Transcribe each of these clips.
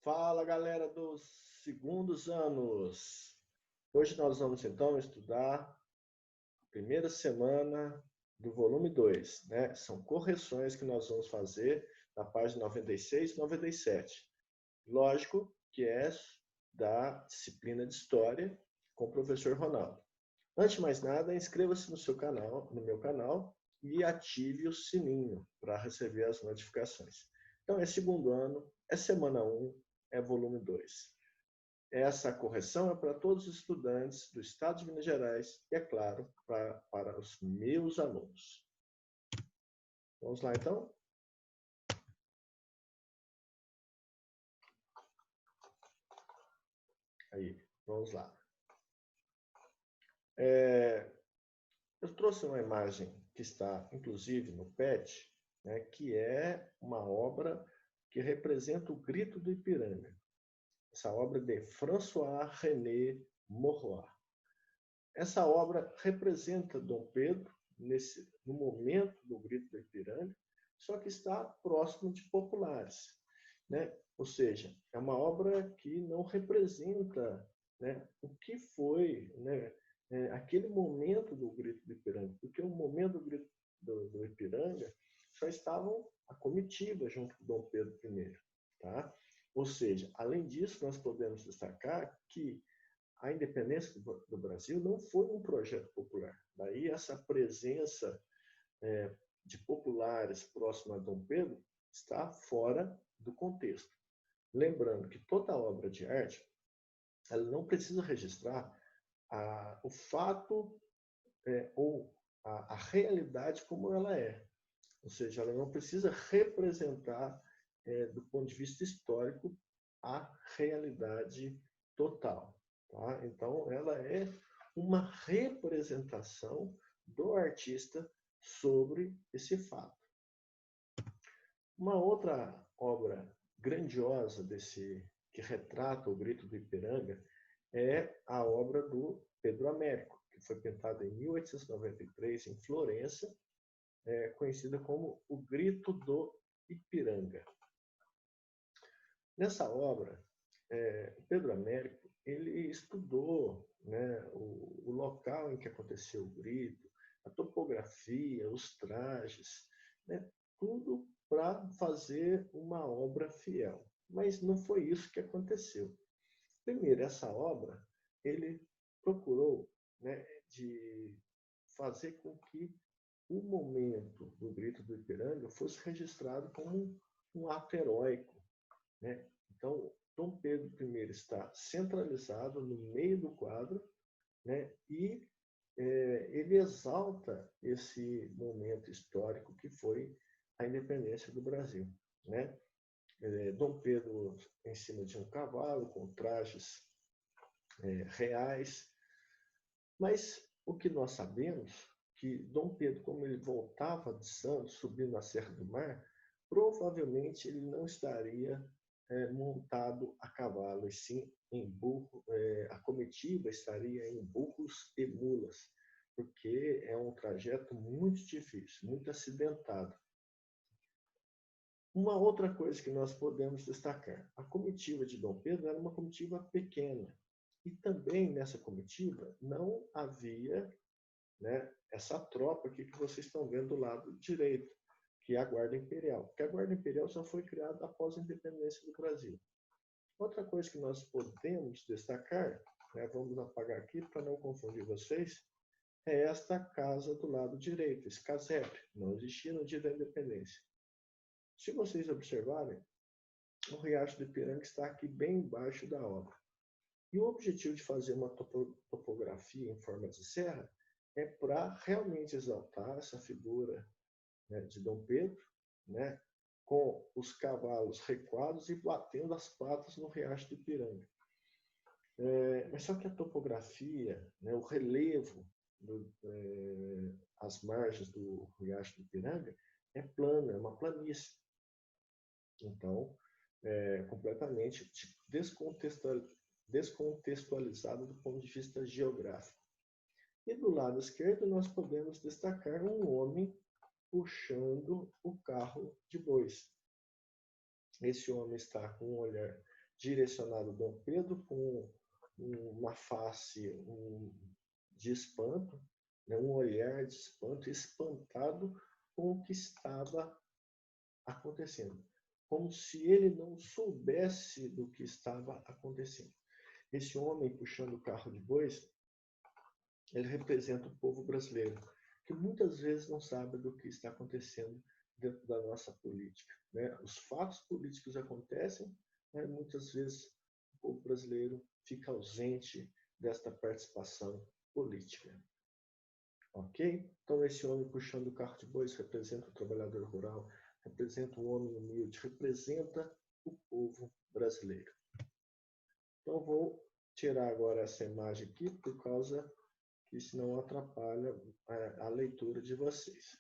Fala, galera dos segundos anos! Hoje nós vamos então estudar a primeira semana do volume 2, né? São correções que nós vamos fazer na página 96 e 97. Lógico que é da disciplina de História com o professor Ronaldo. Antes de mais nada, inscreva-se no seu canal, no meu canal, e ative o sininho para receber as notificações. Então, é segundo ano, é semana 1, é volume 2. Essa correção é para todos os estudantes do estado de Minas Gerais e, é claro, para os meus alunos. Vamos lá, então? Aí, vamos lá. Eu trouxe uma imagem que está, inclusive, no PET, né, que é uma obra que representa o Grito do Ipiranga. Essa obra é de François-René Maurois. Essa obra representa Dom Pedro no momento do Grito do Ipiranga, só que está próximo de populares, né? Ou seja, é uma obra que não representa, né, o que foi, né, aquele momento do Grito do Ipiranga, porque o momento do Grito do Ipiranga só estavam a comitiva junto com Dom Pedro I, tá? Ou seja, além disso, nós podemos destacar que a independência do Brasil não foi um projeto popular. Daí essa presença de populares próximo a Dom Pedro está fora do contexto. Lembrando que toda obra de arte ela não precisa registrar o fato ou a realidade como ela é. Ou seja, ela não precisa representar, do ponto de vista histórico, a realidade total. Tá? Então, ela é uma representação do artista sobre esse fato. Uma outra obra grandiosa que retrata o Grito do Ipiranga é a obra do Pedro Américo, que foi pintada em 1893 em Florença, conhecida como O Grito do Ipiranga. Nessa obra, Pedro Américo ele estudou, né, o local em que aconteceu o grito, a topografia, os trajes, né, tudo para fazer uma obra fiel. Mas não foi isso que aconteceu. Primeiro, essa obra ele procurou, né, de fazer com que o momento do Grito do Ipiranga fosse registrado como um ato heróico, né? Então, Dom Pedro I está centralizado no meio do quadro, né? E ele exalta esse momento histórico que foi a independência do Brasil, né? Dom Pedro em cima de um cavalo, com trajes reais, mas o que nós sabemos que Dom Pedro, como ele voltava de Santos, subindo a Serra do Mar, provavelmente ele não estaria montado a cavalo, e sim em burro. A comitiva estaria em burros e mulas, porque é um trajeto muito difícil, muito acidentado. Uma outra coisa que nós podemos destacar, a comitiva de Dom Pedro era uma comitiva pequena, e também nessa comitiva não havia, né, essa tropa aqui que vocês estão vendo do lado direito, que é a Guarda Imperial. Porque a Guarda Imperial só foi criada após a independência do Brasil. Outra coisa que nós podemos destacar, né, vamos apagar aqui para não confundir vocês, é esta casa do lado direito, esse casebre. Não existia no dia da independência. Se vocês observarem, o Riacho do Ipiranga está aqui bem embaixo da obra. E o objetivo de fazer uma topografia em forma de serra é para realmente exaltar essa figura, né, de Dom Pedro, né, com os cavalos recuados e batendo as patas no Riacho do Ipiranga. Mas só que a topografia, né, o relevo, as margens do Riacho do Ipiranga é plano, é uma planície. Então, completamente descontextualizado do ponto de vista geográfico. E do lado esquerdo nós podemos destacar um homem puxando o carro de bois. Esse homem está com um olhar direcionado a Dom Pedro com uma face de espanto, né, um olhar de espanto, espantado com o que estava acontecendo, como se ele não soubesse do que estava acontecendo. Esse homem puxando o carro de bois, ele representa o povo brasileiro, que muitas vezes não sabe do que está acontecendo dentro da nossa política, né? Os fatos políticos acontecem, mas muitas vezes o povo brasileiro fica ausente desta participação política. Ok? Então, esse homem puxando o carro de bois representa o trabalhador rural, representa o homem humilde, representa o povo brasileiro. Então, vou tirar agora essa imagem aqui, por causa que senão atrapalha a leitura de vocês.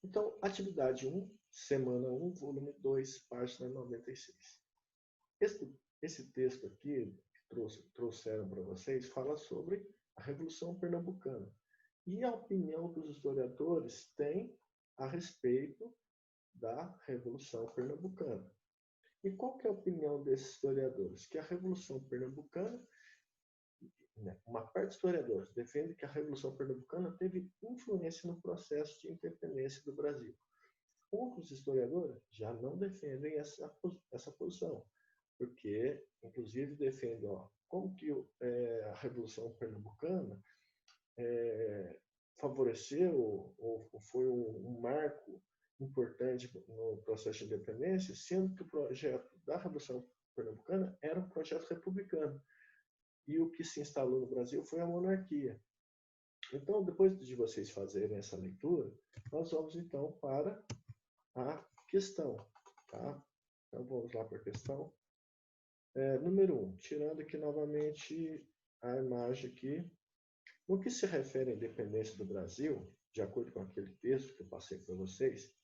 Então, atividade 1, semana 1, volume 2, página 96. Esse texto aqui que trouxeram para vocês fala sobre a Revolução Pernambucana e a opinião que os historiadores têm a respeito da Revolução Pernambucana. E qual que é a opinião desses historiadores? Que a Revolução Pernambucana, uma parte dos historiadores defende que a Revolução Pernambucana teve influência no processo de independência do Brasil. Outros historiadores já não defendem essa posição, porque, inclusive, defendem como que a Revolução Pernambucana favoreceu ou foi um marco importante no processo de independência, sendo que o projeto da Revolução Pernambucana era um projeto republicano. E o que se instalou no Brasil foi a monarquia. Então, depois de vocês fazerem essa leitura, nós vamos então para a questão. Tá? Então, vamos lá para a questão. Número 1, tirando aqui novamente a imagem aqui. No que se refere à independência do Brasil, de acordo com aquele texto que eu passei para vocês,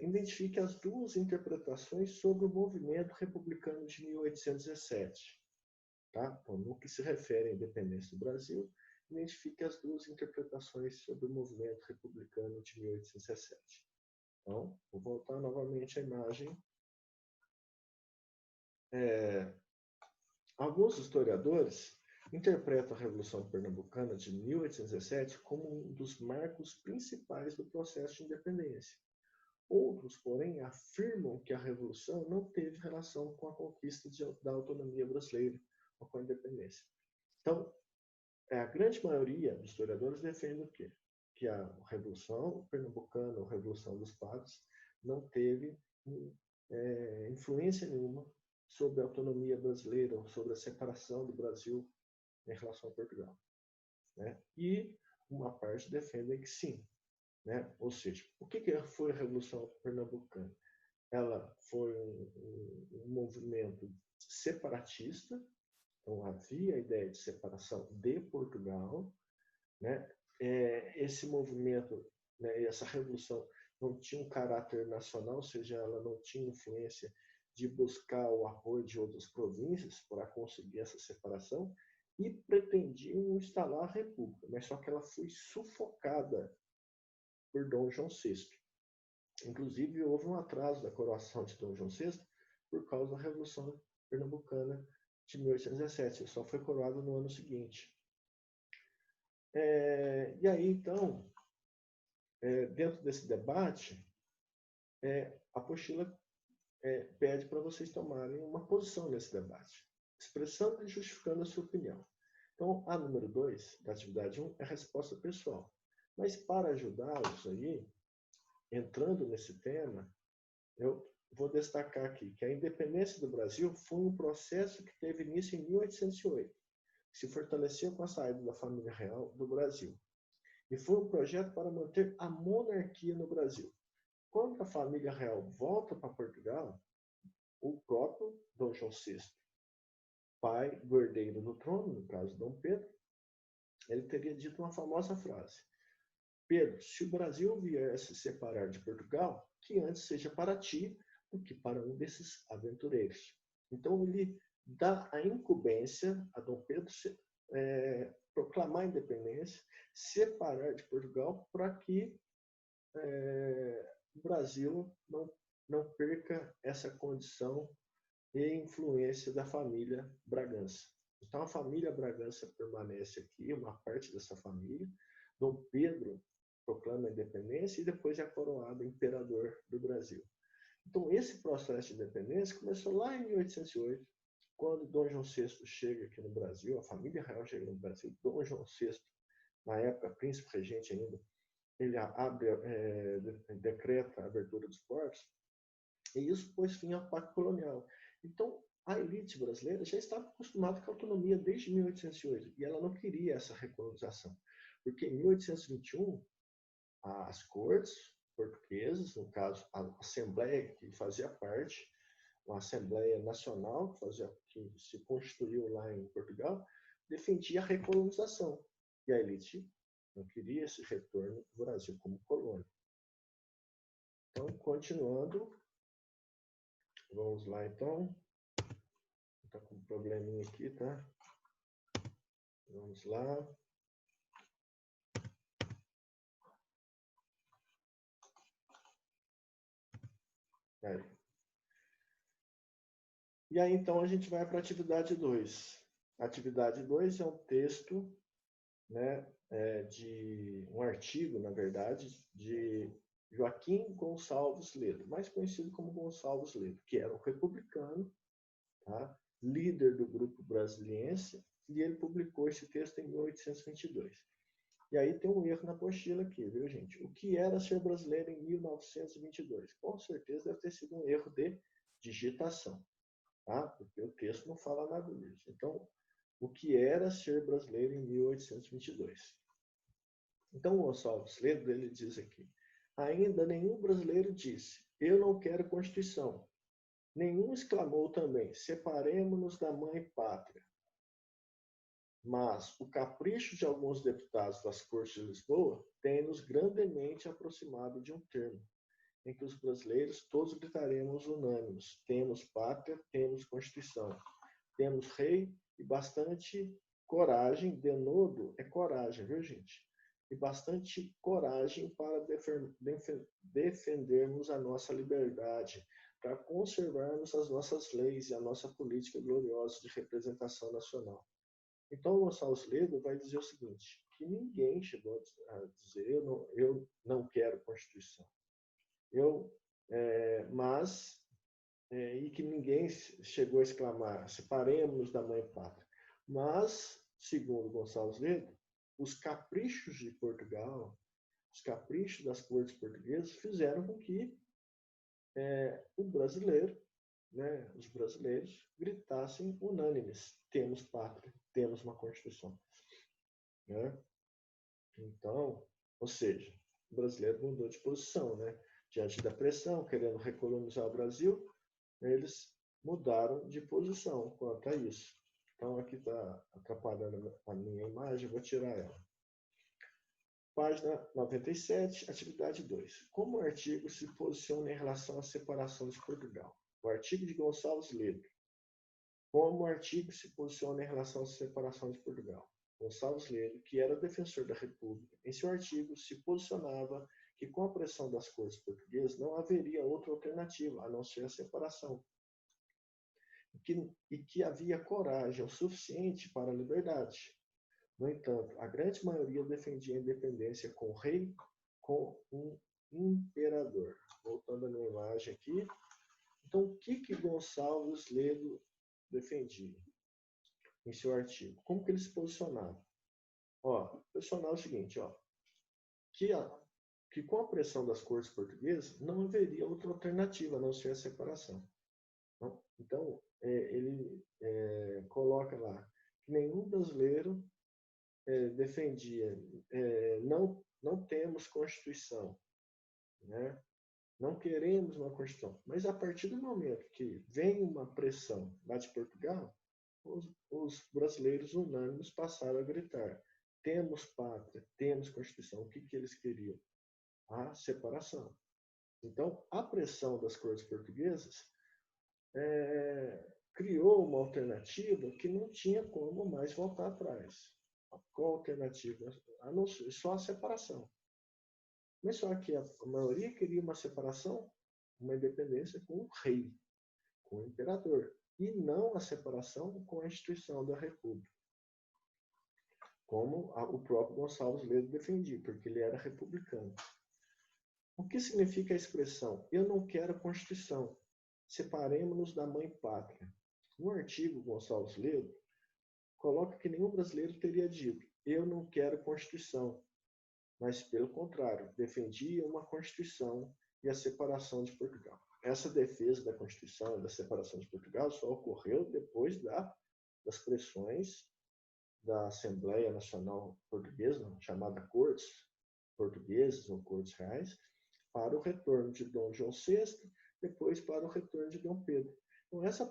identifique as duas interpretações sobre o movimento republicano de 1817. Tá? Então, no que se refere à independência do Brasil, identifique as duas interpretações sobre o movimento republicano de 1817. Então, vou voltar novamente à imagem. Alguns historiadores interpretam a Revolução Pernambucana de 1817 como um dos marcos principais do processo de independência. Outros, porém, afirmam que a Revolução não teve relação com a conquista da autonomia brasileira ou com a independência. Então, a grande maioria dos historiadores defende o quê? Que a Revolução Pernambucana, ou Revolução dos Padres, não teve influência nenhuma sobre a autonomia brasileira, ou sobre a separação do Brasil em relação a Portugal. Né? E uma parte defende que sim. Né? Ou seja, o que foi a Revolução Pernambucana? Ela foi um movimento separatista, então havia a ideia de separação de Portugal. Né? Esse movimento, né, essa revolução não tinha um caráter nacional, ou seja, ela não tinha influência de buscar o apoio de outras províncias para conseguir essa separação, e pretendiam instalar a república, mas só que ela foi sufocada por Dom João VI. Inclusive, houve um atraso da coroação de Dom João VI por causa da Revolução Pernambucana de 1817. Ele só foi coroado no ano seguinte. E aí, então, dentro desse debate, a apostila pede para vocês tomarem uma posição nesse debate, expressando e justificando a sua opinião. Então, a número 2 da atividade 1 é a resposta pessoal. Mas para ajudá-los aí, entrando nesse tema, eu vou destacar aqui que a independência do Brasil foi um processo que teve início em 1808, que se fortaleceu com a saída da família real do Brasil. E foi um projeto para manter a monarquia no Brasil. Quando a família real volta para Portugal, o próprio Dom João VI, pai do herdeiro do trono, no caso Dom Pedro, ele teria dito uma famosa frase: Pedro, se o Brasil vier a se separar de Portugal, que antes seja para ti do que para um desses aventureiros. Então ele dá a incumbência a Dom Pedro proclamar a independência, separar de Portugal, para que o Brasil não perca essa condição e influência da família Bragança. Então, a família Bragança permanece aqui, uma parte dessa família. Dom Pedro proclama a independência e depois é coroado imperador do Brasil. Então, esse processo de independência começou lá em 1808, quando Dom João VI chega aqui no Brasil, a família real chega no Brasil. Dom João VI, na época príncipe regente ainda, ele decreta a abertura dos portos, e isso pôs fim ao Pacto Colonial. Então, a elite brasileira já estava acostumada com a autonomia desde 1808, e ela não queria essa recolonização, porque em 1821, as cortes portuguesas, no caso, a Assembleia, que fazia parte, uma Assembleia Nacional, que se constituiu lá em Portugal, defendia a recolonização. E a elite não queria esse retorno do Brasil como colônia. Então, continuando, vamos lá então. Está com um probleminha aqui, tá? Vamos lá. Aí. E aí, então, a gente vai para a atividade 2. A atividade 2 é um texto, né, de um artigo, na verdade, de Joaquim Gonçalves Ledo, mais conhecido como Gonçalves Ledo, que era um republicano, tá? Líder do grupo brasiliense, e ele publicou esse texto em 1822. E aí tem um erro na apostila aqui, viu, gente? O que era ser brasileiro em 1922? Com certeza deve ter sido um erro de digitação, tá? Porque o texto não fala nada disso. Então, o que era ser brasileiro em 1822? Então, o Gonçalves Ledo, ele diz aqui, ainda nenhum brasileiro disse, eu não quero Constituição. Nenhum exclamou também, separemo-nos da mãe pátria. Mas o capricho de alguns deputados das Cortes de Lisboa tem-nos grandemente aproximado de um termo, em que os brasileiros todos gritaremos unânimes, temos pátria, temos Constituição, temos rei e bastante coragem, denodo é coragem, viu, gente? E bastante coragem para defendermos a nossa liberdade, para conservarmos as nossas leis e a nossa política gloriosa de representação nacional. Então, o Gonçalves Ledo vai dizer o seguinte, que ninguém chegou a dizer eu não quero Constituição. E que ninguém chegou a exclamar, separemos da mãe pátria. Mas, segundo Gonçalves Ledo, os caprichos de Portugal, os caprichos das cortes portuguesas fizeram com que o brasileiro, né, os brasileiros gritassem unânimes, temos pátria, temos uma Constituição. Né? Então, ou seja, o brasileiro mudou de posição, né? Diante da pressão, querendo recolonizar o Brasil, eles mudaram de posição quanto a isso. Então, aqui está atrapalhando a minha imagem, vou tirar ela. Página 97, atividade 2. Como o artigo se posiciona em relação à separação de Portugal? O artigo de Gonçalves Ledo. Como o artigo se posiciona em relação à separação de Portugal? Gonçalves Ledo, que era defensor da República, em seu artigo se posicionava que com a pressão das cortes portuguesas não haveria outra alternativa a não ser a separação. E que havia coragem o suficiente para a liberdade. No entanto, a grande maioria defendia a independência com o rei, com um imperador. Voltando à minha imagem aqui. Então, o que Gonçalves Ledo defendia em seu artigo? Como que ele se posicionava? Posicionava o seguinte, que com a pressão das cortes portuguesas não haveria outra alternativa a não ser a separação. Então, ele coloca lá que nenhum brasileiro defendia, não temos Constituição, né? Não queremos uma Constituição. Mas a partir do momento que vem uma pressão lá de Portugal, os brasileiros unânimes passaram a gritar, temos pátria, temos Constituição. O que eles queriam? A separação. Então, a pressão das cortes portuguesas criou uma alternativa que não tinha como mais voltar atrás. Qual alternativa? A não ser só a separação. Mas só que a maioria queria uma separação, uma independência com o rei, com o imperador. e não a separação com a instituição da República, como o próprio Gonçalves Ledo defendia, porque ele era republicano. O que significa a expressão "eu não quero a Constituição, separemos-nos da mãe pátria"? No artigo, Gonçalves Ledo coloca que nenhum brasileiro teria dito "eu não quero Constituição", mas, pelo contrário, defendia uma Constituição e a separação de Portugal. Essa defesa da Constituição e da separação de Portugal só ocorreu depois das pressões da Assembleia Nacional Portuguesa, chamada Cortes Portuguesas ou Cortes Reais, para o retorno de Dom João VI, depois para o retorno de Dom Pedro. Então, essa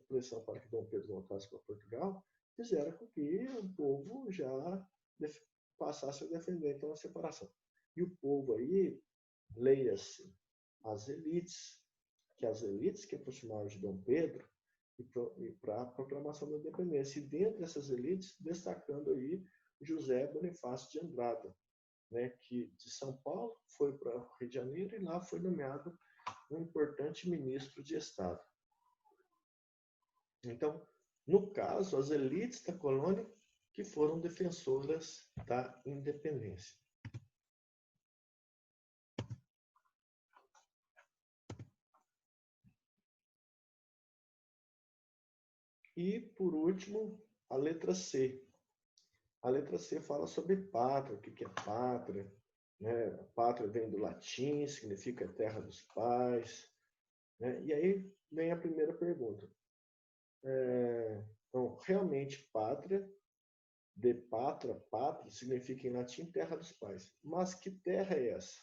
pressão para que Dom Pedro voltasse para Portugal fizeram com que o povo já passasse a defender, então, a separação. E o povo aí, leia-se as elites que aproximaram de Dom Pedro e para a proclamação da independência. E dentro dessas elites, destacando aí José Bonifácio de Andrada, né, que de São Paulo foi para o Rio de Janeiro e lá foi nomeado um importante ministro de Estado. Então, no caso, as elites da colônia que foram defensoras da independência. E, por último, a letra C. A letra C fala sobre pátria, o que é pátria. Né? Pátria vem do latim, significa terra dos pais. Né? E aí vem a primeira pergunta. Então, realmente, pátria, de pátria, pátria, significa em latim terra dos pais. Mas que terra é essa?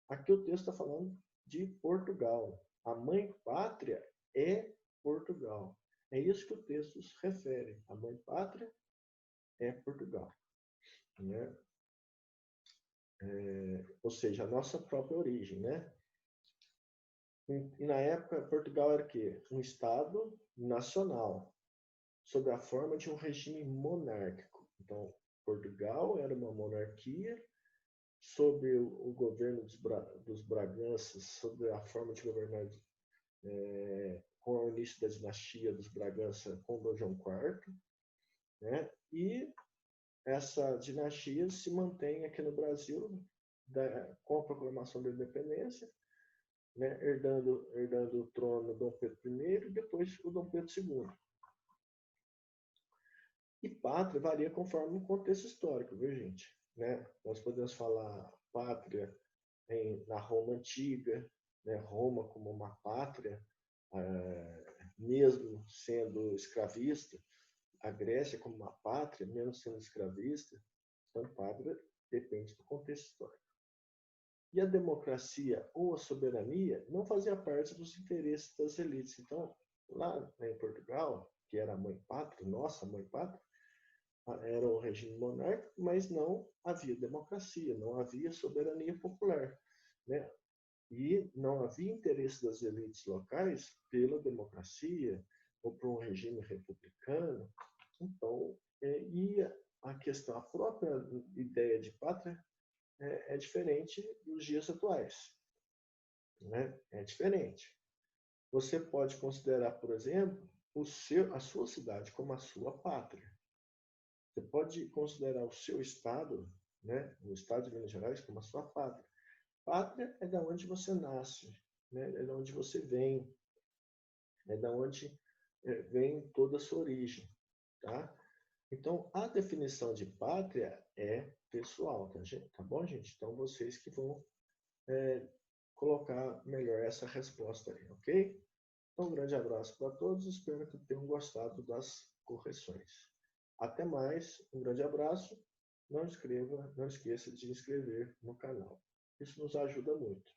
Aqui o texto está falando de Portugal. A mãe pátria é Portugal. É isso que o texto se refere. A mãe pátria é Portugal. Né? Ou seja, a nossa própria origem. Né? E na época, Portugal era o quê? Um Estado nacional, sob a forma de um regime monárquico. Então, Portugal era uma monarquia sob o governo dos Braganças, sob a forma de governar com o início da dinastia dos Bragança com Dom João IV, né? E essa dinastia se mantém aqui no Brasil com a proclamação da independência, né? herdando o trono Dom Pedro I e depois o Dom Pedro II. E pátria varia conforme o contexto histórico, viu, gente? Né? Nós podemos falar pátria na Roma Antiga, né? Roma como uma pátria, mesmo sendo escravista, a Grécia como uma pátria, mesmo sendo escravista. Então, pátria depende do contexto histórico. E a democracia ou a soberania não fazia parte dos interesses das elites. Então, lá em Portugal, que era a mãe pátria, nossa mãe pátria, era um regime monárquico, mas não havia democracia, não havia soberania popular, né? E não havia interesse das elites locais pela democracia ou por um regime republicano. Então, e a questão, a própria ideia de pátria é diferente dos dias atuais, né? É diferente. Você pode considerar, por exemplo, a sua cidade como a sua pátria. Você pode considerar o seu estado, né, o estado de Minas Gerais, como a sua pátria. Pátria é da onde você nasce, né? É da onde você vem, é da onde vem toda a sua origem, tá? Então, a definição de pátria é pessoal, tá bom, gente? Então, vocês que vão colocar melhor essa resposta aí, ok? Então, um grande abraço para todos, espero que tenham gostado das correções. Até mais, um grande abraço. Não esqueça de se inscrever no canal. Isso nos ajuda muito.